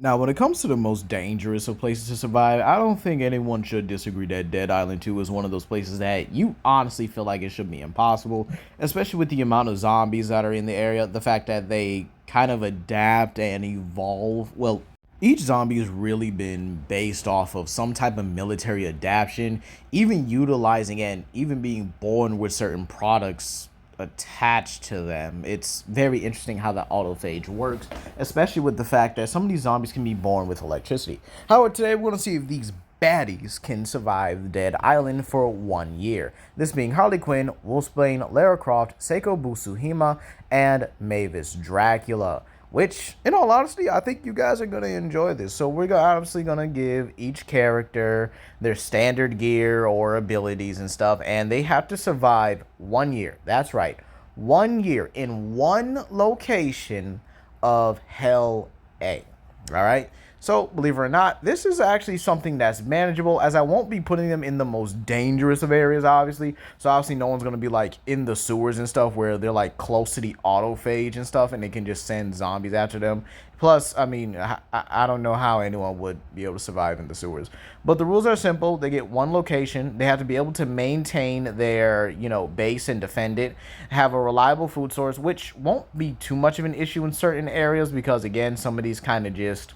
Now, when it comes to the most dangerous of places to survive, I don't think anyone should disagree that Dead Island 2 is one of those places that you honestly feel like it should be impossible, especially with the amount of zombies that are in the area, the fact that they kind of adapt and evolve. Well, each zombie has really been based off of some type of military adaptation, even utilizing and even being born with certain products attached to them. It's very interesting how the autophage works, especially with the fact that some of these zombies can be born with electricity. However, today we're going to see if these baddies can survive the Dead Island for 1 year. This being Harley Quinn, Wolfsbane, Lara Croft, Seiko Busuhima, and Mavis Dracula. Which, in all honesty, I think you guys are going to enjoy this. So we're obviously going to give each character their standard gear or abilities and stuff. And they have to survive 1 year. That's right. 1 year in one location of Hell A. All right. So, believe it or not, this is actually something that's manageable, as I won't be putting them in the most dangerous of areas, obviously. So, obviously, no one's going to be, like, in the sewers and stuff where they're, like, close to the autophage and stuff, and they can just send zombies after them. Plus, I mean, I don't know how anyone would be able to survive in the sewers. But the rules are simple. They get one location. They have to be able to maintain their, base and defend it. Have a reliable food source, which won't be too much of an issue in certain areas because, again, some of these kind of just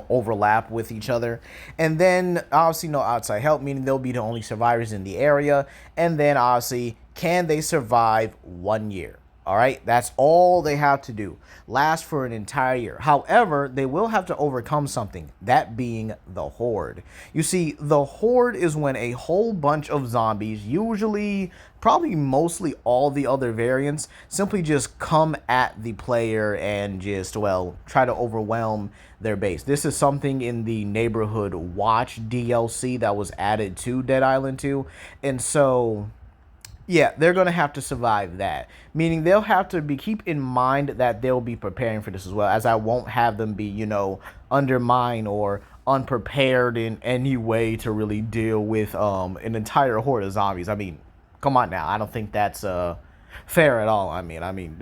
overlap with each other. And then obviously no outside help, meaning they'll be the only survivors in the area. And then obviously, can they survive 1 year? All right, that's all they have to do. Last for an entire year. However, they will have to overcome something, that being the Horde. You see, the Horde is when a whole bunch of zombies, usually probably mostly all the other variants, simply just come at the player and just, well, try to overwhelm their base. This is something in the Neighborhood Watch DLC that was added to Dead Island 2. And so yeah, they're going to have to survive that. Meaning they'll have to keep in mind that they'll be preparing for this as well, as I won't have them be, undermined or unprepared in any way to really deal with an entire horde of zombies. I mean, come on now. I don't think that's fair at all. I mean,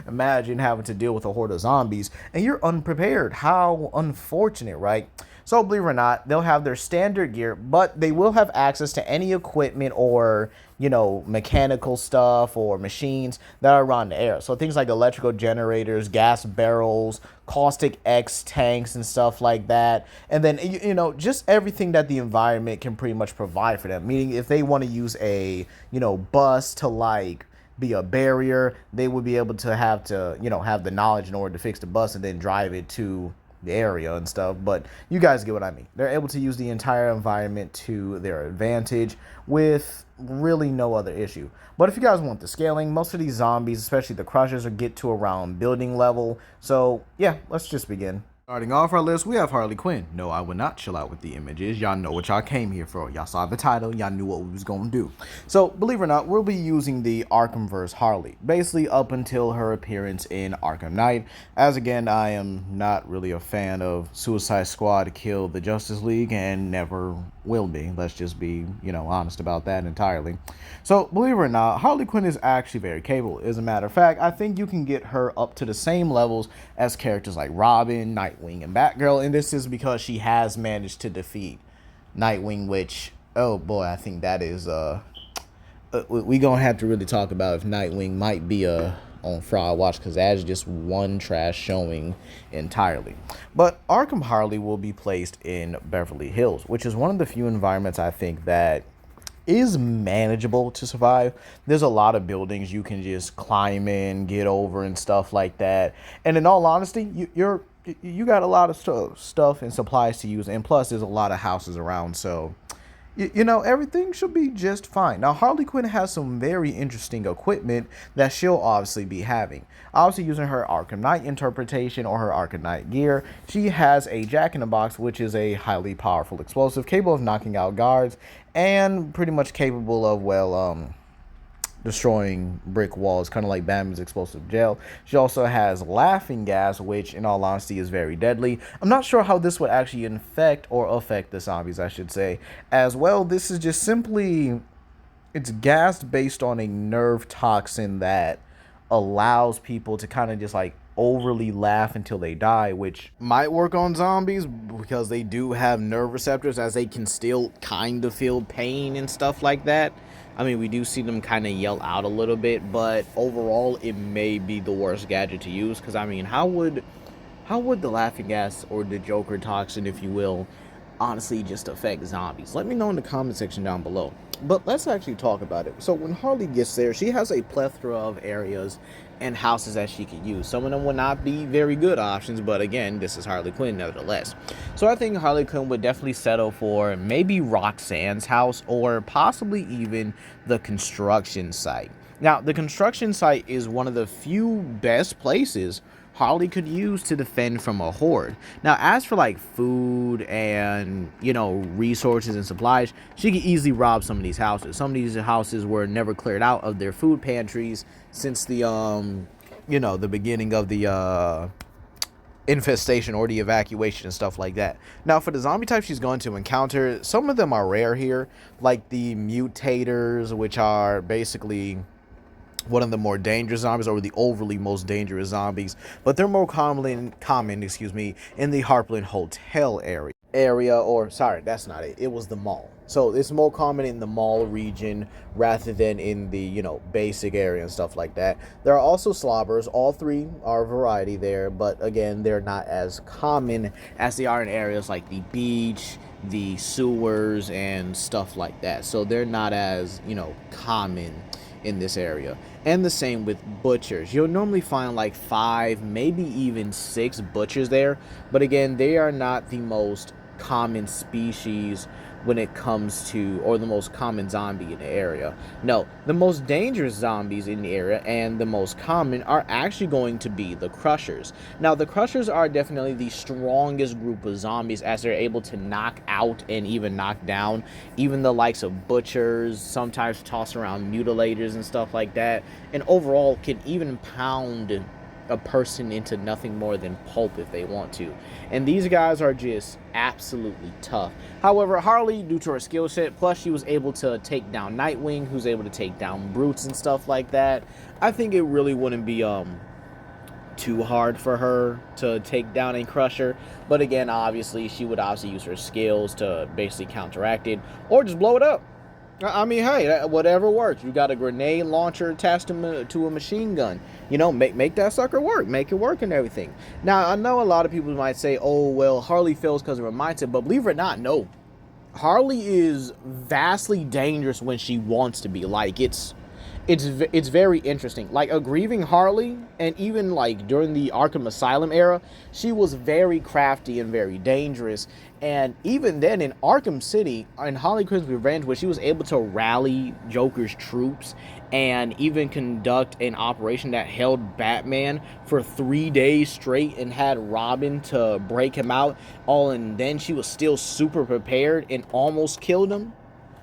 imagine having to deal with a horde of zombies and you're unprepared. How unfortunate, right? So believe it or not, they'll have their standard gear, but they will have access to any equipment or, mechanical stuff or machines that are around the air. So things like electrical generators, gas barrels, caustic X tanks and stuff like that. And then, just everything that the environment can pretty much provide for them. Meaning if they want to use a, bus to like be a barrier, they would be able to have the knowledge in order to fix the bus and then drive it to the area and stuff. But you guys get what I mean. They're able to use the entire environment to their advantage with really no other issue. But if you guys want the scaling, most of these zombies, especially the crushers, will get to around building level. So yeah, let's just begin. Starting off our list, we have Harley Quinn. No, I would not chill out with the images. Y'all know what y'all came here for. Y'all saw the title. Y'all knew what we was going to do. So, believe it or not, we'll be using the Arkhamverse Harley. Basically, up until her appearance in Arkham Knight. As again, I am not really a fan of Suicide Squad kill the Justice League and never will be. Let's just be, honest about that entirely. So, believe it or not, Harley Quinn is actually very capable. As a matter of fact, I think you can get her up to the same levels as characters like Robin, Nightwing, and Batgirl, and this is because she has managed to defeat Nightwing, which, oh boy, I think that is, we gonna have to really talk about if Nightwing might be on Fraud Watch, because that is just one trash showing entirely. But Arkham Harley will be placed in Beverly Hills, which is one of the few environments I think that is manageable to survive. There's a lot of buildings you can just climb in, get over, and stuff like that. And in all honesty, you got a lot of stuff and supplies to use, and plus there's a lot of houses around, so everything should be just fine. Now, Harley Quinn has some very interesting equipment that she'll obviously be having. Obviously, using her Arkham Knight interpretation or her Arkham Knight gear, she has a Jack-in-the-Box, which is a highly powerful explosive, capable of knocking out guards, and pretty much capable of, destroying brick walls, kind of like Batman's explosive gel. She also has laughing gas, which in all honesty is very deadly. I'm not sure how this would actually infect or affect the zombies, I should say. As well, this is just simply, it's gas based on a nerve toxin that allows people to kind of just like overly laugh until they die, which might work on zombies because they do have nerve receptors, as they can still kind of feel pain and stuff like that. I mean, we do see them kind of yell out a little bit, but overall, it may be the worst gadget to use. Because I mean, how would the laughing gas or the Joker toxin, if you will, honestly just affect zombies? Let me know in the comment section down below. But let's actually talk about it. So when Harley gets there, she has a plethora of areas and houses that she could use. Some of them would not be very good options, but again, this is Harley Quinn nevertheless. So I think Harley Quinn would definitely settle for maybe Roxanne's house, or possibly even the construction site. Now, the construction site is one of the few best places Harley could use to defend from a horde. Now, as for like food and, resources and supplies, she could easily rob some of these houses. Some of these houses were never cleared out of their food pantries since the the beginning of the infestation or the evacuation and stuff like that. Now, for the zombie type she's going to encounter, some of them are rare here, like the mutators, which are basically one of the more dangerous zombies, or the overly most dangerous zombies, but they're more common, in the Harpland Hotel area, or sorry, that's not it. It was the mall. So it's more common in the mall region rather than in the, basic area and stuff like that. There are also slobbers. All three are a variety there, but again, they're not as common as they are in areas like the beach, the sewers, and stuff like that. So they're not as, common in this area. And the same with butchers. You'll normally find like 5, maybe even 6 butchers there, but again, they are not the most common species when it comes to, or the most common zombie in the area. No, the most dangerous zombies in the area and the most common are actually going to be the Crushers. Now, the Crushers are definitely the strongest group of zombies, as they're able to knock out and even knock down even the likes of butchers, sometimes toss around mutilators and stuff like that, and overall can even pound a person into nothing more than pulp if they want to. And these guys are just absolutely tough. However, Harley, due to her skill set, plus she was able to take down Nightwing, who's able to take down brutes and stuff like that, I think it really wouldn't be too hard for her to take down a Crusher. But again, obviously, she would obviously use her skills to basically counteract it, or just blow it up. I mean, hey, whatever works. You got a grenade launcher attached to a machine gun. Make that sucker work. Make it work and everything. Now, I know a lot of people might say, oh, well, Harley fails because of her mindset. But believe it or not, no. Harley is vastly dangerous when she wants to be. Like, it's very interesting. Like, a grieving Harley, and even like during the Arkham Asylum era, she was very crafty and very dangerous. And even then in Arkham City, in Harley Quinn's Revenge, where she was able to rally Joker's troops and even conduct an operation that held Batman for 3 days straight and had Robin to break him out, and then she was still super prepared and almost killed him.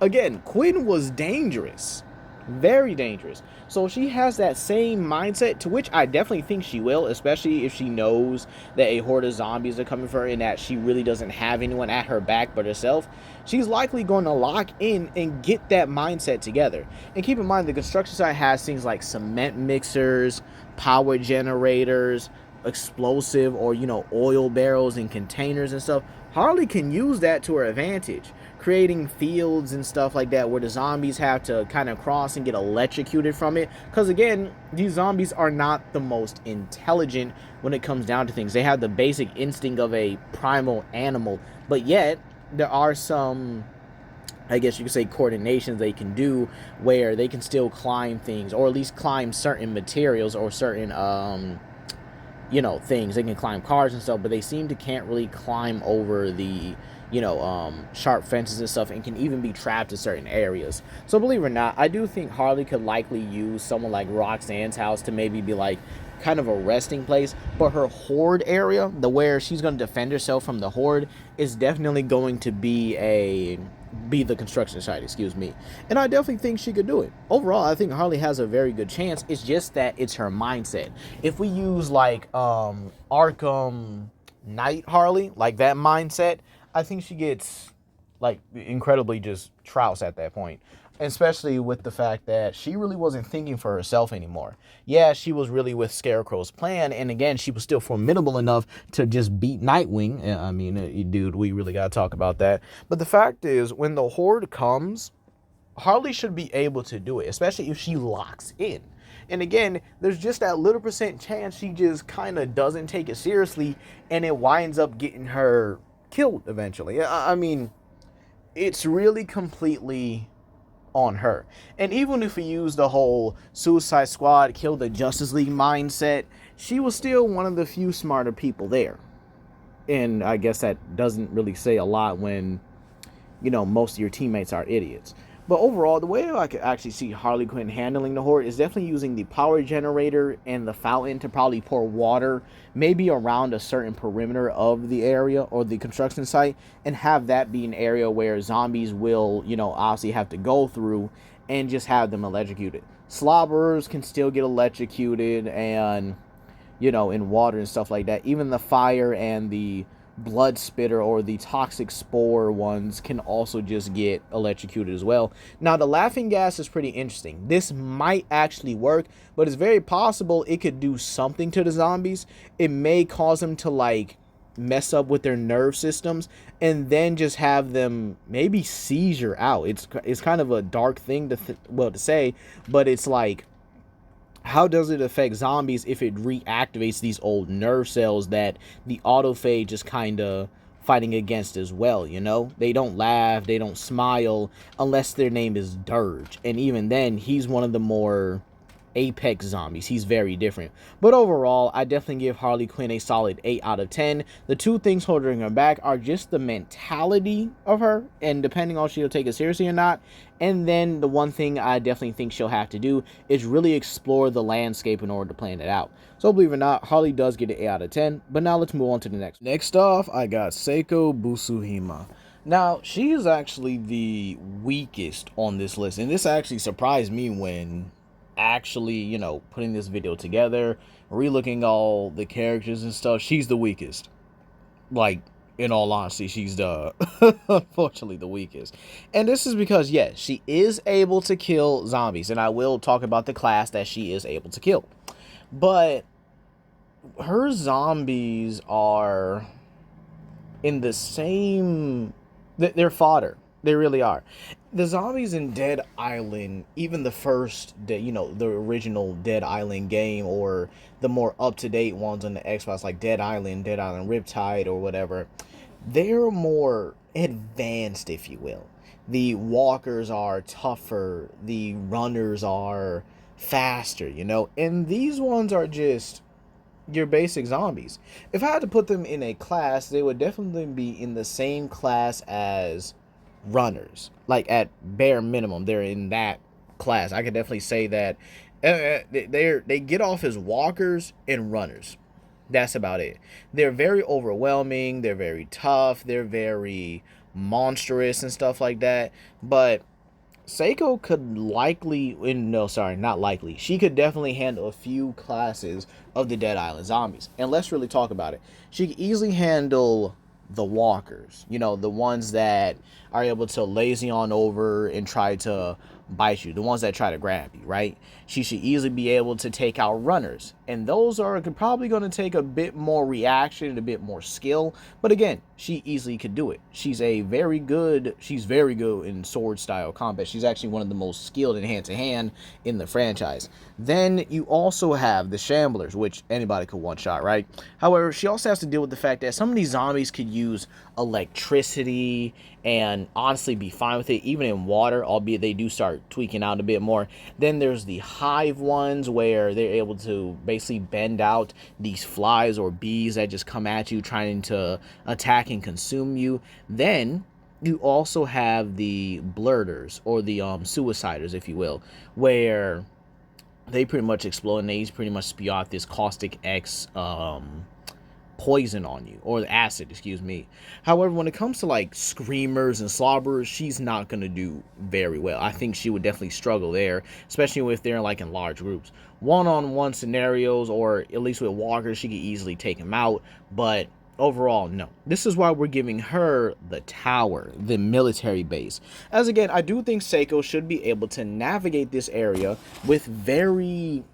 Again, Quinn was dangerous. Very dangerous. So she has that same mindset, to which I definitely think she will, especially if she knows that a horde of zombies are coming for her and that she really doesn't have anyone at her back but herself. She's likely going to lock in and get that mindset together. And keep in mind, the construction site has things like cement mixers, power generators, explosive or oil barrels and containers and stuff. Harley can use that to her advantage, creating fields and stuff like that where the zombies have to kind of cross and get electrocuted from it. Because again, these zombies are not the most intelligent when it comes down to things. They have the basic instinct of a primal animal, but yet there are some, I guess you could say, coordinations they can do where they can still climb things, or at least climb certain materials or certain things. They can climb cars and stuff, but they seem to can't really climb over the sharp fences and stuff, and can even be trapped in certain areas. So believe it or not, I do think Harley could likely use someone like Roxanne's house to maybe be like kind of a resting place, but her horde area, where she's going to defend herself from the horde, is definitely going to be the construction site, and I definitely think she could do it. Overall, I think Harley has a very good chance. It's just that it's her mindset. If we use like Arkham Knight Harley, like that mindset, I think she gets like incredibly just trounced at that point. especially with the fact that she really wasn't thinking for herself anymore. Yeah, she was really with Scarecrow's plan, and again, she was still formidable enough to just beat Nightwing. I mean, dude, we really gotta talk about that. But the fact is, when the Horde comes, Harley should be able to do it, especially if she locks in. And again, there's just that little percent chance she just kind of doesn't take it seriously, and it winds up getting her killed eventually. I mean, it's really completely on her. And even if we use the whole Suicide Squad kill the Justice League mindset, she was still one of the few smarter people there. And I guess that doesn't really say a lot when, you know, most of your teammates are idiots. But overall, the way I could actually see Harley Quinn handling the Horde is definitely using the power generator and the fountain to probably pour water, maybe around a certain perimeter of the area or the construction site, and have that be an area where zombies will, you know, obviously have to go through, and just have them electrocuted. Slobberers can still get electrocuted, and, you know, in water and stuff like that. Even the fire and the blood spitter or the toxic spore ones can also just get electrocuted as well. Now, the laughing gas is pretty interesting. This might actually work, but it's very possible it could do something to the zombies. It may cause them to, like, mess up with their nerve systems, and then just have them maybe seizure out. It's kind of a dark thing to say, but it's like, how does it affect zombies if it reactivates these old nerve cells that the autophage is kind of fighting against as well, you know? They don't laugh, they don't smile, unless their name is Dirge. And even then, he's one of the more apex zombies. He's very different. But overall, I definitely give Harley Quinn a solid 8 out of 10. The two things holding her back are just the mentality of her, and depending on if she'll take it seriously or not. And then the one thing I definitely think she'll have to do is really explore the landscape in order to plan it out. So believe it or not, Harley does get an 8 out of 10. But now let's move on to the next. Next off, I got Seiko Busuhima. Now, she is actually the weakest on this list, and this actually surprised me when actually, you know, putting this video together, relooking all the characters and stuff. She's the weakest. Like, in all honesty, she's the unfortunately the weakest. And this is because, yes, she is able to kill zombies, and I will talk about the class that she is able to kill. But her zombies are in the same, they're fodder. They really are. The zombies in Dead Island, even the first, you know, the original Dead Island game, or the more up-to-date ones on the Xbox, like Dead Island Riptide, or whatever, they're more advanced, if you will. The walkers are tougher. The runners are faster, you know? And these ones are just your basic zombies. If I had to put them in a class, they would definitely be in the same class as runners. Like, at bare minimum, they're in that class. I could definitely say that they get off as walkers and runners. That's about it. They're very overwhelming, they're very tough, they're very monstrous and stuff like that. But Seiko could likely, no, sorry, not likely. She could definitely handle a few classes of the Dead Island zombies. And let's really talk about it. She could easily handle the walkers, you know, the ones that are able to lazy on over and try to bite you, the ones that try to grab you, right? She should easily be able to take out runners, and those are probably going to take a bit more reaction and a bit more skill, but again, she easily could do it. She's very good in sword style combat. She's actually one of the most skilled in hand-to-hand in the franchise. Then you also have the Shamblers, which anybody could one-shot, right? However, she also has to deal with the fact that some of these zombies could use electricity and honestly be fine with it, even in water, albeit they do start tweaking out a bit more. Then there's the hive ones, where they're able to basically bend out these flies or bees that just come at you trying to attack and consume you. Then you also have the blurters, or the suiciders, if you will, where they pretty much explode and they pretty much spew out this caustic X poison on you, or the acid, excuse me. However, when it comes to like screamers and slobberers, she's not going to do very well. I think she would definitely struggle there, especially if they're like in large groups. One-on-one scenarios, or at least with walkers, she could easily take them out, but Overall, no. This is why we're giving her the tower, the military base. As again, I do think Seiko should be able to navigate this area with very,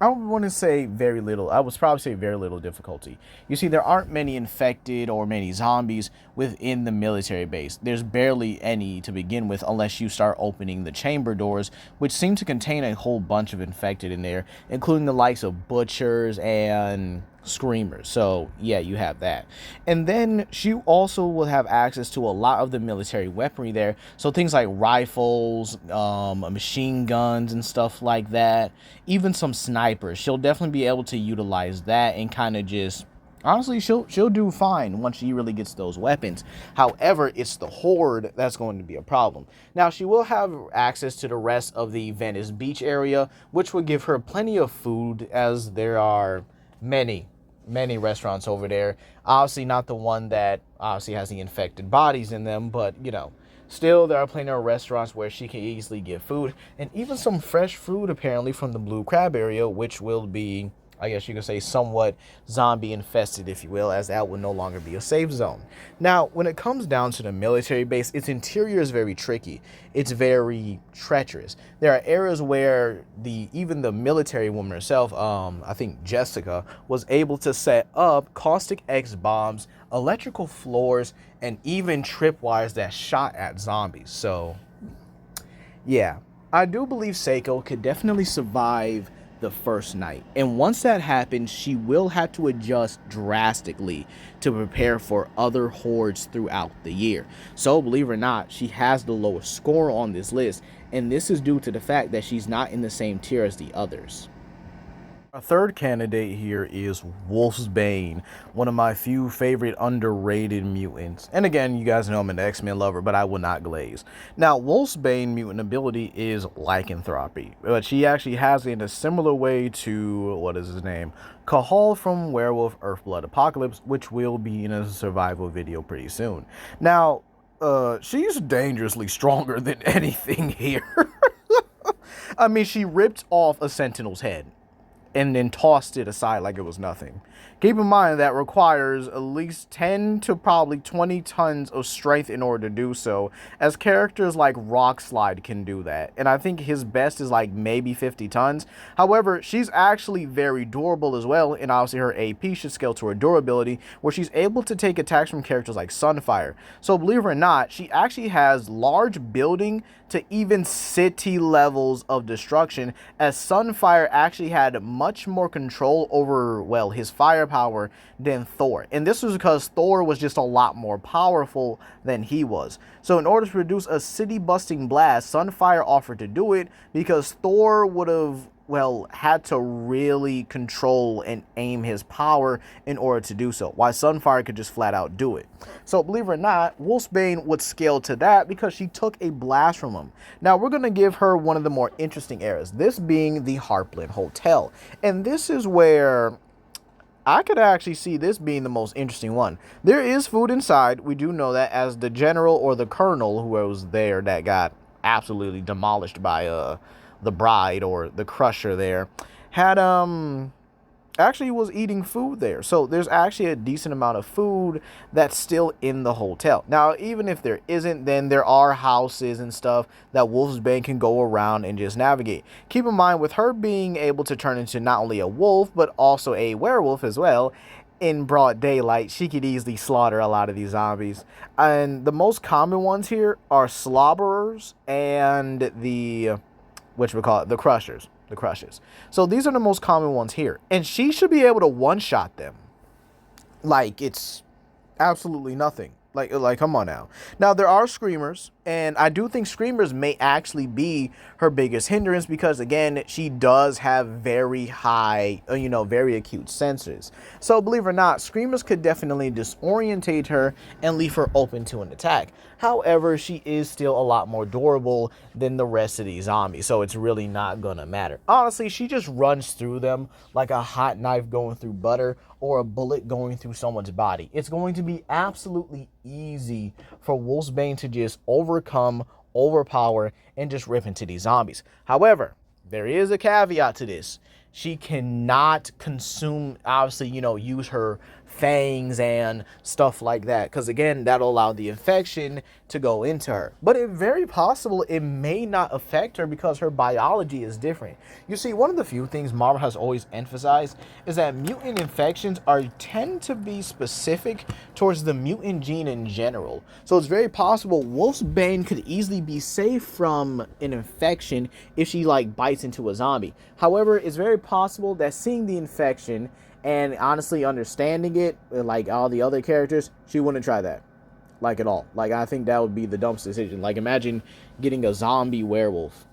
I don't want to say very little. I would probably say very little difficulty. You see, there aren't many infected or many zombies within the military base. There's barely any to begin with unless you start opening the chamber doors, which seem to contain a whole bunch of infected in there, including the likes of butchers and screamers. So yeah, you have that. And then she also will have access to a lot of the military weaponry there, so things like rifles, machine guns and stuff like that, even some snipers. She'll definitely be able to utilize that and kind of just, honestly, she'll do fine once she really gets those weapons. However, it's the horde that's going to be a problem. Now, she will have access to the rest of the Venice Beach area, which will give her plenty of food, as there are many restaurants over there. Obviously not the one that obviously has the infected bodies in them, but you know, still there are plenty of restaurants where she can easily get food, and even some fresh fruit apparently from the Blue Crab area, which will be, I guess you could say, somewhat zombie infested, if you will, as that will no longer be a safe zone. Now, when it comes down to the military base, its interior is very tricky. It's very treacherous. There are areas where even the military woman herself, I think Jessica, was able to set up caustic X bombs, electrical floors, and even tripwires that shot at zombies. So, yeah, I do believe Seiko could definitely survive the first night. And once that happens, she will have to adjust drastically to prepare for other hordes throughout the year. So, believe it or not, she has the lowest score on this list, and this is due to the fact that she's not in the same tier as the others. Our third candidate here is Wolf's Bane, one of my few favorite underrated mutants. And again, you guys know I'm an X-Men lover, but I will not glaze. Now, Wolf's Bane mutant ability is lycanthropy, but she actually has it in a similar way to, what is his name? Cahal from Werewolf Earthblood Apocalypse, which will be in a survival video pretty soon. Now, she's dangerously stronger than anything here. I mean, she ripped off a Sentinel's head and then tossed it aside like it was nothing. Keep in mind that requires at least 10 to probably 20 tons of strength in order to do so, as characters like Rockslide can do that, and I think his best is like maybe 50 tons. However, she's actually very durable as well, and obviously her AP should scale to her durability, where she's able to take attacks from characters like Sunfire. So believe it or not, she actually has large building to even city levels of destruction, as Sunfire actually had much more control over, well, his firepower than Thor. And this was because Thor was just a lot more powerful than he was. So in order to produce a city-busting blast, Sunfire offered to do it because Thor would have, well, had to really control and aim his power in order to do so, while Sunfire could just flat out do it. So believe it or not, Wolfsbane would scale to that because she took a blast from him. Now we're going to give her one of the more interesting areas, this being the Heartland Hotel. And this is where I could actually see this being the most interesting one. There is food inside. We do know that, as the general or the colonel who was there that got absolutely demolished by the bride or the crusher there had actually was eating food there. So there's actually a decent amount of food that's still in the hotel. Now, even if there isn't, then there are houses and stuff that Wolfsbane can go around and just navigate. Keep in mind, with her being able to turn into not only a wolf, but also a werewolf as well, in broad daylight, she could easily slaughter a lot of these zombies. And the most common ones here are slobberers and the, which we call it, the crushers. The crushes. So these are the most common ones here, and she should be able to one-shot them like it's absolutely nothing. Like come on now. Now there are screamers, and I do think screamers may actually be her biggest hindrance because, again, she does have very high, very acute senses. So believe it or not, screamers could definitely disorientate her and leave her open to an attack. However, she is still a lot more durable than the rest of these zombies, so it's really not gonna matter. Honestly, she just runs through them like a hot knife going through butter or a bullet going through someone's body. It's going to be absolutely easy for Wolfsbane to just overcome, overpower, and just rip into these zombies. However, there is a caveat to this. She cannot consume, obviously, use her fangs and stuff like that, because again, that'll allow the infection to go into her. But it's very possible it may not affect her because her biology is different. You see, one of the few things Marvel has always emphasized is that mutant infections tend to be specific towards the mutant gene in general. So it's very possible Wolfsbane could easily be safe from an infection if she like bites into a zombie. However, it's very possible that seeing the infection and honestly understanding it, like all the other characters, she wouldn't try that. Like at all. Like, I think that would be the dumbest decision. Like, imagine getting a zombie werewolf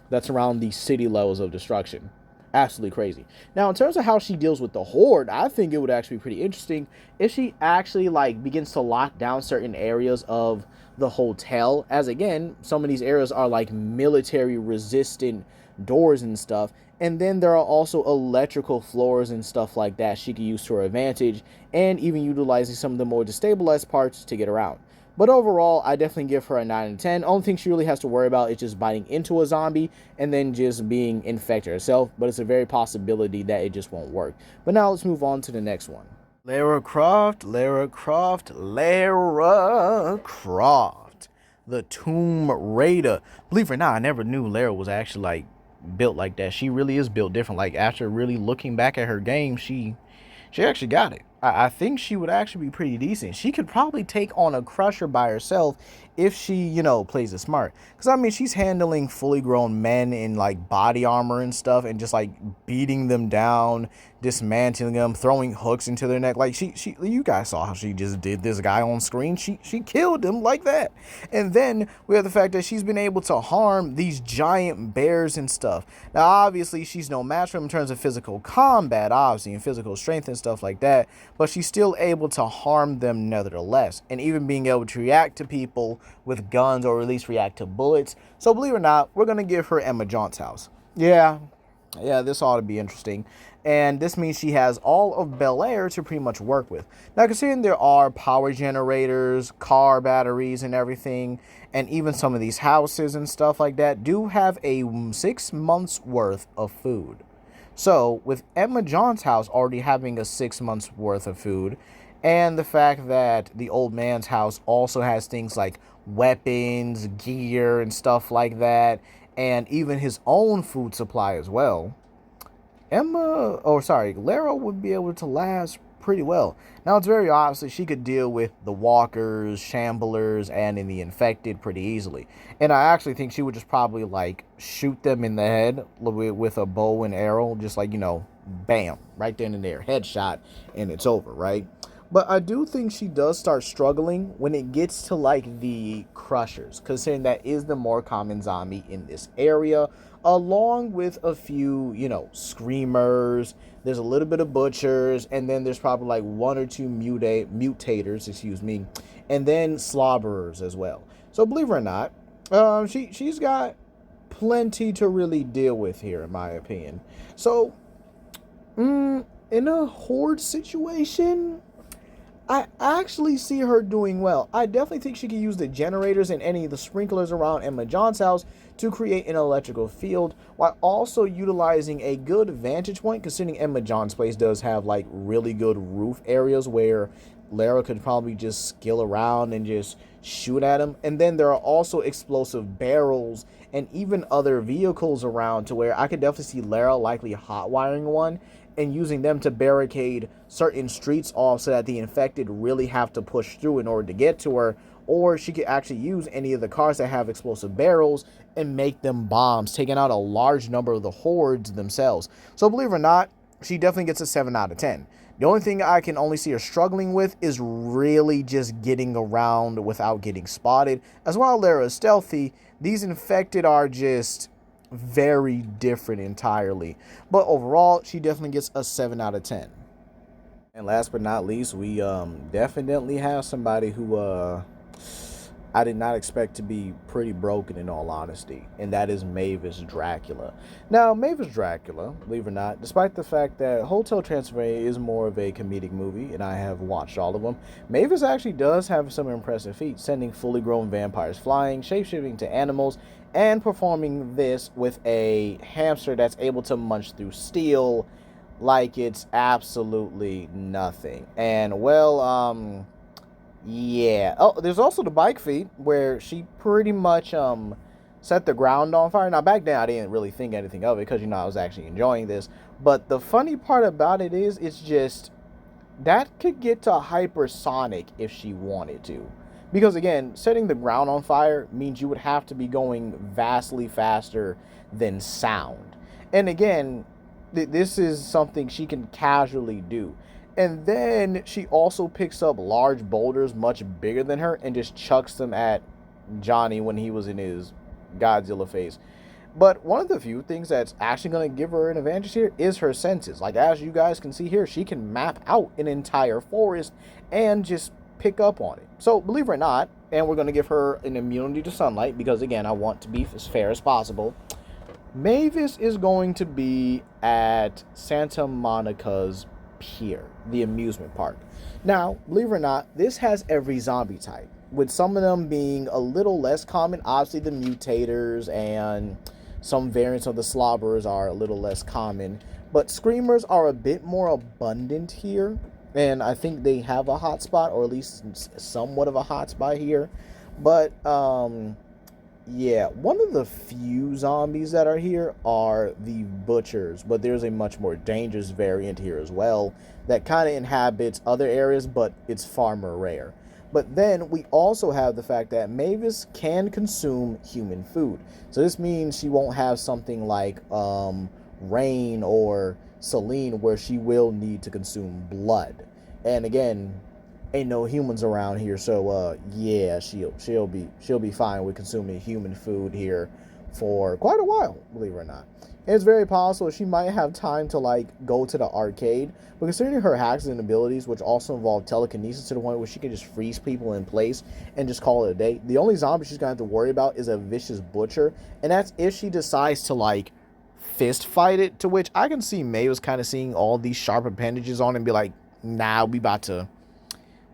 that's around the city levels of destruction. Absolutely crazy. Now, in terms of how she deals with the horde, I think it would actually be pretty interesting if she actually like begins to lock down certain areas of the hotel, as again, some of these areas are like military resistant doors and stuff. And then there are also electrical floors and stuff like that she could use to her advantage, and even utilizing some of the more destabilized parts to get around. But overall, I definitely give her a 9 out of 10. Only thing she really has to worry about is just biting into a zombie and then just being infected herself. But it's a very possibility that it just won't work. But now let's move on to the next one. Lara Croft, Lara Croft, Lara Croft. The Tomb Raider. Believe it or not, I never knew Lara was actually like built like that. She really is built different. Like, after really looking back at her game, she actually got it. I think she would actually be pretty decent. She could probably take on a Crusher by herself if she, you know, plays it smart. Because, I mean, she's handling fully grown men in, like, body armor and stuff and just, like, beating them down, dismantling them, throwing hooks into their neck. Like, you guys saw how she just did this guy on screen. She killed him like that. And then we have the fact that she's been able to harm these giant bears and stuff. Now, obviously, she's no match for him in terms of physical combat, obviously, and physical strength and stuff like that. But she's still able to harm them nevertheless. And even being able to react to people with guns, or at least react to bullets. So believe it or not, we're going to give her Emma Jaunt's house. Yeah, this ought to be interesting. And this means she has all of Bel Air to pretty much work with. Now, considering there are power generators, car batteries, and everything, and even some of these houses and stuff like that do have a 6 months worth of food. So, with Emma Jaunt's house already having a 6 months worth of food, and the fact that the old man's house also has things like weapons, gear, and stuff like that, and even his own food supply as well, Lara would be able to last pretty well. Now, it's very obvious she could deal with the walkers, shamblers, and in the infected pretty easily. And I actually think she would just probably, like, shoot them in the head with a bow and arrow, just like, you know, bam, right then and there, headshot, and it's over, right? But I do think she does start struggling when it gets to, like, the Crushers, considering that is the more common zombie in this area, along with a few, you know, Screamers. There's a little bit of Butchers, and then there's probably, like, 1 or 2 mutators, and then Slobberers as well. So, believe it or not, she's got plenty to really deal with here, in my opinion. So, in a horde situation, I actually see her doing well. I definitely think she could use the generators and any of the sprinklers around Emma Jaunt's house to create an electrical field, while also utilizing a good vantage point, considering Emma Jaunt's place does have like really good roof areas where Lara could probably just skill around and just shoot at him. And then there are also explosive barrels and even other vehicles around, to where I could definitely see Lara likely hotwiring one and using them to barricade certain streets off so that the infected really have to push through in order to get to her. Or she could actually use any of the cars that have explosive barrels and make them bombs, taking out a large number of the hordes themselves. So believe it or not, she definitely gets a 7 out of 10. The only thing I can only see her struggling with is really just getting around without getting spotted. As while Lara is stealthy, these infected are just very different entirely. But overall, she definitely gets a 7 out of 10. And last but not least, we definitely have somebody who I did not expect to be pretty broken, in all honesty, and that is Mavis Dracula. Now, Mavis Dracula, believe it or not, despite the fact that Hotel Transylvania is more of a comedic movie, and I have watched all of them, Mavis actually does have some impressive feats, sending fully grown vampires flying, shapeshifting to animals, and performing this with a hamster that's able to munch through steel like it's absolutely nothing. And well, yeah. Oh, there's also the bike feat where she pretty much set the ground on fire. Now back then I didn't really think anything of it because I was actually enjoying this. But the funny part about it is it's just that could get to hypersonic if she wanted to. Because again, setting the ground on fire means you would have to be going vastly faster than sound. And again, this is something she can casually do. And then she also picks up large boulders much bigger than her and just chucks them at Johnny when he was in his Godzilla phase. But one of the few things that's actually going to give her an advantage here is her senses. Like, as you guys can see here, she can map out an entire forest and just pick up on it. So, believe it or not, and we're going to give her an immunity to sunlight because, again, I want to be as fair as possible. Mavis is going to be at Santa Monica's Pier, the amusement park. Now, believe it or not, this has every zombie type, with some of them being a little less common. Obviously, the mutators and some variants of the slobberers are a little less common, but screamers are a bit more abundant here, and I think they have a hotspot, or at least somewhat of a hotspot here. But yeah, one of the few zombies that are here are the butchers, but there's a much more dangerous variant here as well that kind of inhabits other areas, but it's far more rare. But then we also have the fact that Mavis can consume human food. So this means she won't have something like Rain or Celine where she will need to consume blood. And again, ain't no humans around here, so yeah, she'll be fine with consuming human food here for quite a while, believe it or not. And it's very possible she might have time to like go to the arcade, but considering her hacks and abilities, which also involve telekinesis to the point where she can just freeze people in place and just call it a day, the only zombie she's gonna have to worry about is a vicious butcher, and that's if she decides to like fist fight it, to which I can see Mavis kind of seeing all these sharp appendages on it and be like, nah, we about to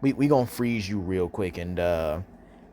we gonna freeze you real quick, and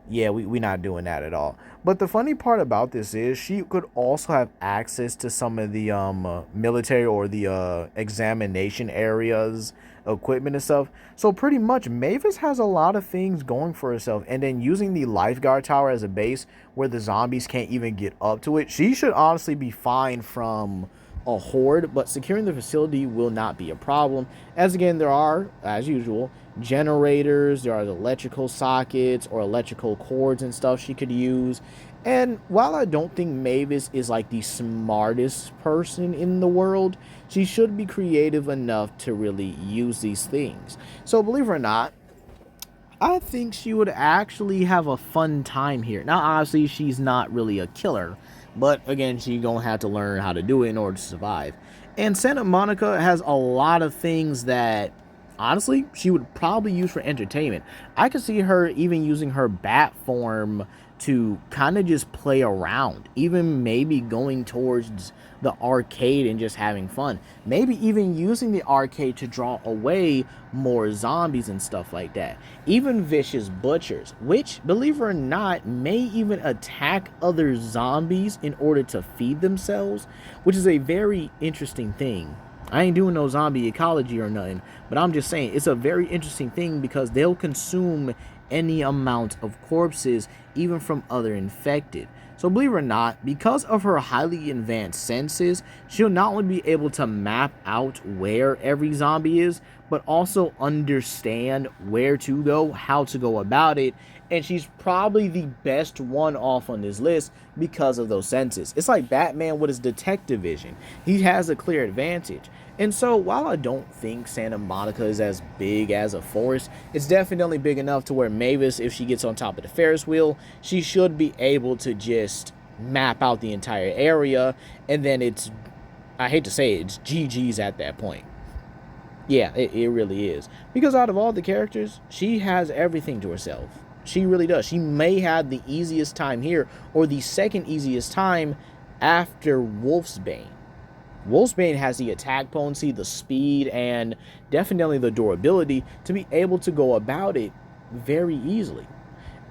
yeah, we not doing that at all. But the funny part about this is she could also have access to some of the military or the examination areas, equipment and stuff. So pretty much Mavis has a lot of things going for herself, and then using the lifeguard tower as a base where the zombies can't even get up to it, she should honestly be fine from a horde, but securing the facility will not be a problem, as again there are, as usual, generators, there are electrical sockets or electrical cords and stuff she could use. And while I don't think Mavis is like the smartest person in the world, she should be creative enough to really use these things. So believe it or not, I think she would actually have a fun time here. Now, obviously, she's not really a killer, but again, she's gonna have to learn how to do it in order to survive. And Santa Monica has a lot of things that, honestly, she would probably use for entertainment. I could see her even using her bat form to kind of just play around, even maybe going towards the arcade and just having fun, maybe even using the arcade to draw away more zombies and stuff like that, even vicious butchers, which, believe it or not, may even attack other zombies in order to feed themselves, which is a very interesting thing. I ain't doing no zombie ecology or nothing, but I'm just saying it's a very interesting thing because they'll consume any amount of corpses, even from other infected. So believe it or not, because of her highly advanced senses, she'll not only be able to map out where every zombie is, but also understand where to go, how to go about it, and she's probably the best one off on this list because of those senses. It's like Batman with his detective vision. He has a clear advantage. And so while I don't think Santa Monica is as big as a forest, it's definitely big enough to where Mavis, if she gets on top of the Ferris wheel, she should be able to just map out the entire area, and then it's, I hate to say it, it's GG's at that point. Yeah, it really is. Because out of all the characters, she has everything to herself. She really does. She may have the easiest time here, or the second easiest time after Wolfsbane. Wolfsbane has the attack potency, the speed, and definitely the durability to be able to go about it very easily.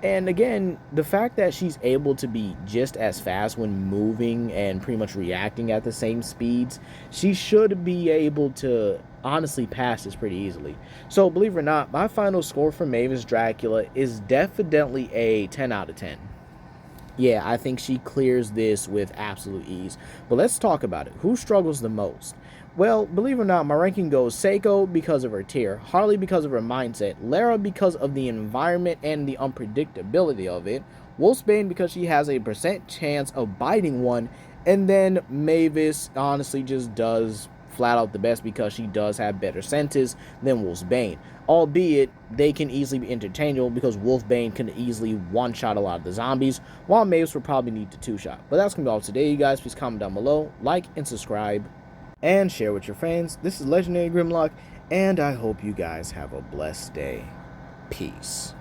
And again, the fact that she's able to be just as fast when moving and pretty much reacting at the same speeds, she should be able to honestly pass this pretty easily. So, believe it or not, my final score for Mavis Dracula is definitely a 10 out of 10. Yeah, I think she clears this with absolute ease. But let's talk about it. Who struggles the most? Well, believe it or not, my ranking goes Seiko because of her tier, Harley because of her mindset, Lara because of the environment and the unpredictability of it, Wolfsbane because she has a percent chance of biting one, and then Mavis honestly just does flat out the best because she does have better senses than Wolfsbane. Albeit, they can easily be interchangeable because Wolfbane can easily one-shot a lot of the zombies, while Mavis will probably need to two-shot. But that's going to be all today, you guys. Please comment down below, like, and subscribe, and share with your friends. This is Legendary Grimlock, and I hope you guys have a blessed day. Peace.